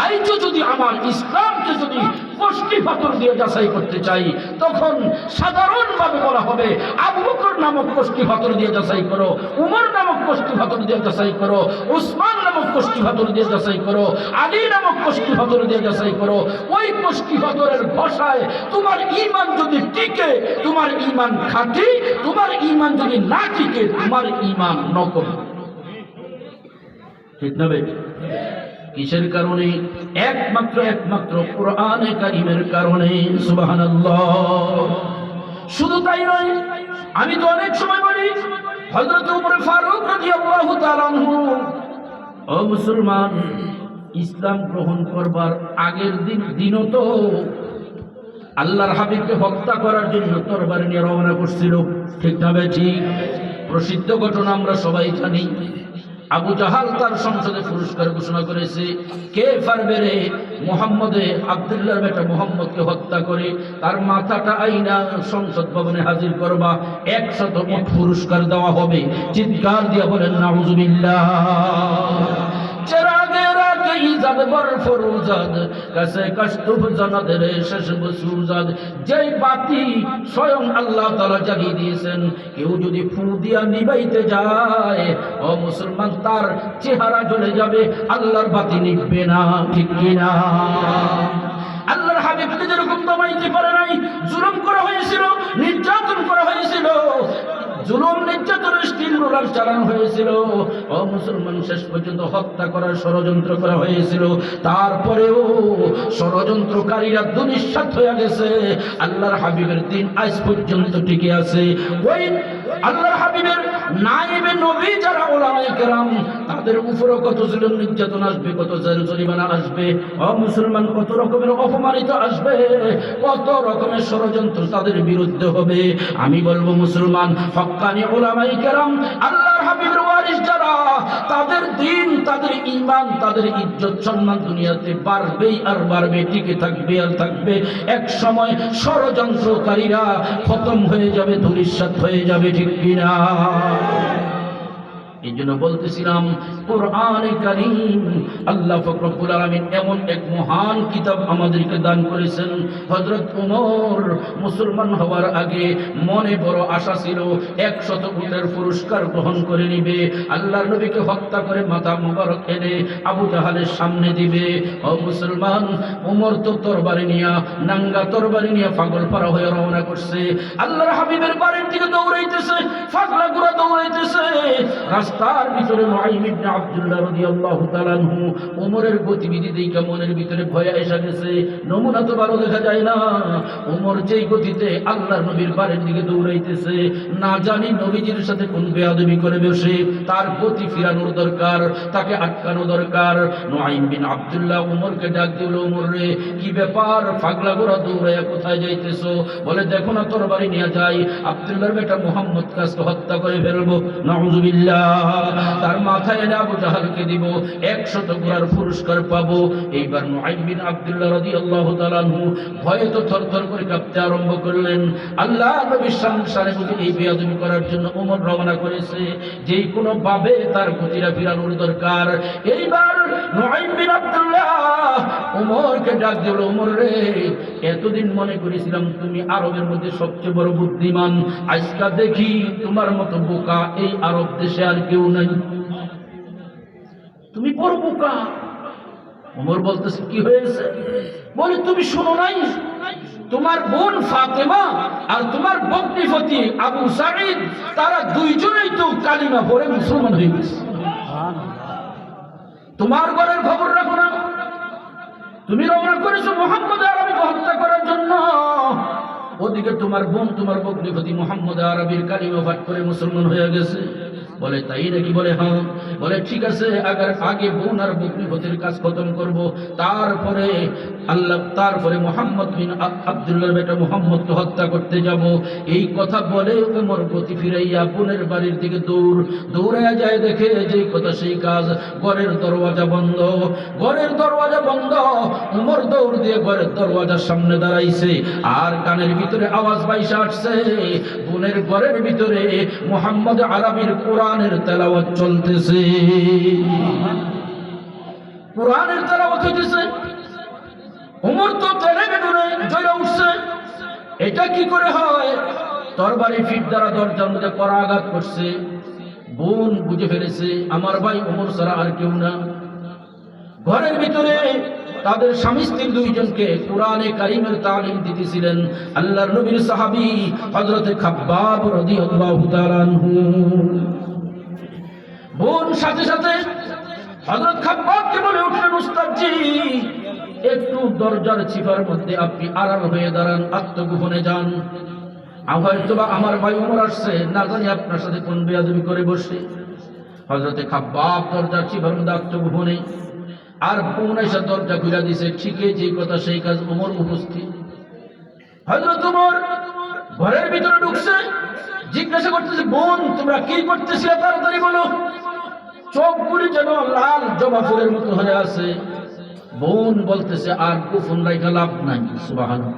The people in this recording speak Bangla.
আইজো যদি আমার ইসলামকে যদি কষ্টি পাথর দিয়ে যাচাই করতে চাই, তখন সাধারণভাবে বলা হবে আবু বকর নামক কষ্টি পাথর দিয়ে যাচাই করো, উমর নামক কষ্টি পাথর দিয়ে যাচাই করো, উসমান নামক কষ্টি পাথর দিয়ে যাচাই করো, আলী নামক কষ্টি পাথর দিয়ে যাচাই করো। ওই কষ্টি পাথরের ভাষায় তোমার ঈমান যদি টিকে, তোমার ঈমান খাঁটি, তোমার ঈমান যদি না টিকে, তোমার ঈমান নকল। ঠিক না ভাই? কিসের কারণে? একমাত্র কোরআনে কারীমের কারণে। সুবহানাল্লাহ। শুধু তাই নয়, আমি তো অনেক সময় বলি হযরত ওমর ফারুক রাদিয়াল্লাহু তাআলা আনহু, ও মুসলমান, ইসলাম গ্রহণ করবার আগের দিনও তো আল্লাহর হাবিবকে হত্যা করার জন্য তরবারি নিয়ে রওনা করছিল। ঠিক না ভাই? ঠিক। প্রসিদ্ধ ঘটনা আমরা সবাই জানি। আবু জাহাল তার সংসদে পুরস্কার ঘোষণা করেছে, কে পারবে রে মুহাম্মদে আব্দুল্লাহর বেটা মুহাম্মদকে হত্যা করে তার মাথাটা আইনা সংসদ ভবনে হাজির করবা, 100 উট পুরস্কার দেওয়া হবে। চিৎকার দিয়ে বলেন নাউজুবিল্লাহ। চেরাগের আগে ইজাদ বর ফরুজাদ, কাছে কাশতুব জানাদের শেষ বসুজাদ। যেই বাতি স্বয়ং আল্লাহ তাআলা জ্বালিয়ে দিয়েছেন, কেউ যদি ফু দিয়া নিবাইতে যায়, ও মুসলমান, তার চেহারা জ্বলে যাবে, আল্লাহর বাতি নিভবে না। ঠিক কিনা? আল্লাহর হাবিবকে যেরকম দমাইতে পারে নাই, জুলুম করা হয়েছিল, নির্যাতন করা হয়েছিল, জুলুম নির্যাতনের স্টিল রোলার চালানো হয়েছিল, ও মুসলমান, শেষ পর্যন্ত হত্যা করার ষড়যন্ত্র করা হয়েছিল। তারপরেও ষড়যন্ত্রকারীরা দুনিশ্বাত হয়ে গেছে, আল্লাহর হাবিবের দিন আজ পর্যন্ত টিকে আছে। ওই আল্লাহর হাবিবের নায়েবে নবী যারা উলামায়ে কেরাম, তাদের উপরে কত জুলুম নির্যাতন আসবে, কত জরিমানা আসবে, ও মুসলমান, কত রকমের অপমানিত আসবে, কত রকমের ষড়যন্ত্র তাদের বিরুদ্ধে হবে। আমি বলবো মুসলমান, হক্কানি উলামায়ে কেরাম, আল্লাহর হাবিবের ওয়ারিস যারা, তাদের দিন, তাদের ঈমান, তাদের ইজ্জত সম্মান দুনিয়াতে বাড়বেই আর বাড়বে, টিকে থাকবে আর থাকবে। এক সময় ষড়যন্ত্রকারীরা খতম হয়ে যাবে, ধূলিসাৎ হয়ে যাবে। ঠিক কিনা? এই জন্য বলতেছিলাম, কোরআনে কারীম, আল্লাহ পাক রব্বুল আলামিন এমন এক মহান কিতাব আমাদেরকে দান করেছেন। হযরত ওমর মুসলমান হওয়ার আগে মনে বড় আশা ছিল 100 উটের পুরস্কার গ্রহণ করে নিবে, আল্লাহর নবীকে হত্যা করে মাথা মোবারক এনে আবু জাহালের সামনে দিবে। ও মুসলমান, ওমর তো তরবারি নিয়া, নাঙ্গা তরবারি নিয়ে পাগল পারা হয়ে রওনা করছে, আল্লাহর হাবিবের বাড়ির দিকে দৌড়াইতেছে, পাগলা ঘোড়া দৌড়াইতেছে। রাস্তার ভিতরে নুআইম ইবনে আব্দুল্লাহ রাদিয়াল্লাহু তাআলা আনহু ওমরের গতিবিধি দেখে মনের ভিতরে ভয় এসে গেছে। নমুনা তো ভালো দেখা যায় না। ওমর যেই গতিতে আল্লাহর নবীর বাড়ির দিকে দৌড়াইতেছে, না জানি নবীজির সাথে কোন বেয়াদবি করে বসে, তার গতি ফিরানোর দরকার, তাকে আটকানো দরকার। নুআইম বিন আব্দুল্লাহ ওমরকে ডাক দিল, ওমর রে, কি ব্যাপার, পাগলা ঘোড়া দৌড়াইয়া কোথায় যাইতেছো? বলে, দেখো না তরবারি নিয়ে যাই, আব্দুল্লাহর বেটা মুহাম্মদ কাজকে হত্যা করে ফেলবো। নাউজুবিল্লাহ। তার মাথায় এনে আবু জাহালকে দিব, 100 ঘোড়ার পুরস্কার পাবো। এইবার নুআইম বিন আব্দুল্লাহ রাদিয়াল্লাহু তাআলা আনহু ভয়ে তো থরথর করে কাঁপতে আরম্ভ করলেন। আল্লাহ নবীর সামনে বুঝি এই বেয়াদবি করার জন্য ওমর রওনা করেছে, যেই কোনো ভাবে তার গতিটা ফিরানোর দরকার। এইবার নুআইম বিন আব্দুল্লাহ ওমরকে ডাক দিল, ওমর রে, এতদিন মনে করেছিলাম তুমি আরবের মধ্যে সবচেয়ে বড় বুদ্ধিমান, আজকে দেখি তোমার মতো বোকা এই আরব দেশে আর কেউ নাই, তুমি বড় বোকা। ওমর বলতেছে, কি হয়েছে? বলে, তুমি শোনো নাই, তোমার বোন ফাতেমা আর তোমার বকরিফতি আবু সাঈদ, তারা দুইজনেই তো কালিমা পড়ে মুসলমান হয়ে গেছে। তোমার ঘরের খবর রাখো না, তুমি রওনা করেছো মুহাম্মদ আরবিকে হত্যা করার জন্য, ওদিকে তোমার বোন, তোমার বকরিফতি মুহাম্মদ আরবির কালিমা পাঠ করে মুসলমান হয়ে গেছে। বলে, তাই নাকি? বলে, হ্যাঁ। বলে, ঠিক আছে, আগে বোন আর বকরিফতির কাজ খতম করব, তারপরে মুহাম্মদ বিন আব্দুল্লাহর বেটা মুহাম্মদকে হত্যা করতে যাব। এই কথা বলে ওমর গতি ফিরাইয়া বোনের বাড়ির দিকে দৌড়াইয়া যায়, দেখে যেই কথা সেই কাজ, ঘরের দরওয়াজা বন্ধ। ঘরের দরওয়াজা বন্ধ, ওমর দৌড় দিয়ে ঘরের দরওয়াজার সামনে দাঁড়াইছে, আর কানের ভিতরে আওয়াজ বাইসা আসছে, বোনের ঘরের ভিতরে মুহাম্মদ আরবির কোরআনের তেলাওয়াত চলতেছে। কোরআনের তেলাওয়াত হইতেছে, ওমর তো তেলে বেগুনে জ্বলে উঠছে। এটা কি করে হয়? তরবারি ফিট দ্বারা দরজার মধ্যে করাঘাত করছে। বোন বুঝে ফেলেছে আমার ভাই ওমর ছাড়া আর কেউ না। ঘরের ভিতরে তাদের স্বামী স্ত্রী দুইজনকে কোরআনে কারিমের তালিম দিতেছিলেন আল্লাহর নবীর সাহাবী হযরতে খাব্বাব রাদিয়াল্লাহু তাআলা আনহু। বোন সাথে সাথে হযরত খাব্বাবকে বলে উঠলেন, উস্তাদজি একটু দরজার চিপার মধ্যে আপনি আড়াল হয়ে দাঁড়ান, আত্মগোপনে যান। হয়তোবা আমার ভাই ওমর আসছে, না জানি আপনার সাথে কোন বেয়াদবি করে বসে। হযরতে খাব্বাব দরজার চিপার মধ্যে আত্মগোপনে, আর বোন এসে দরজা খুলে দিছে। ঠিকই যে কথা সেই কাজ, ওমর উপস্থিত। হযরত ওমর ঘরের ভিতরে ঢুকছে, জিজ্ঞাসা করতেছে, বোন তোমরা কি করতেছিলে তাড়াতাড়ি বলো। চোখগুলি যেন লাল জবা ফুলের মতো হয়ে আছে। বোন বলতেছে, আর গোপন রাখা লাভ নাই। সুবহানাল্লাহ।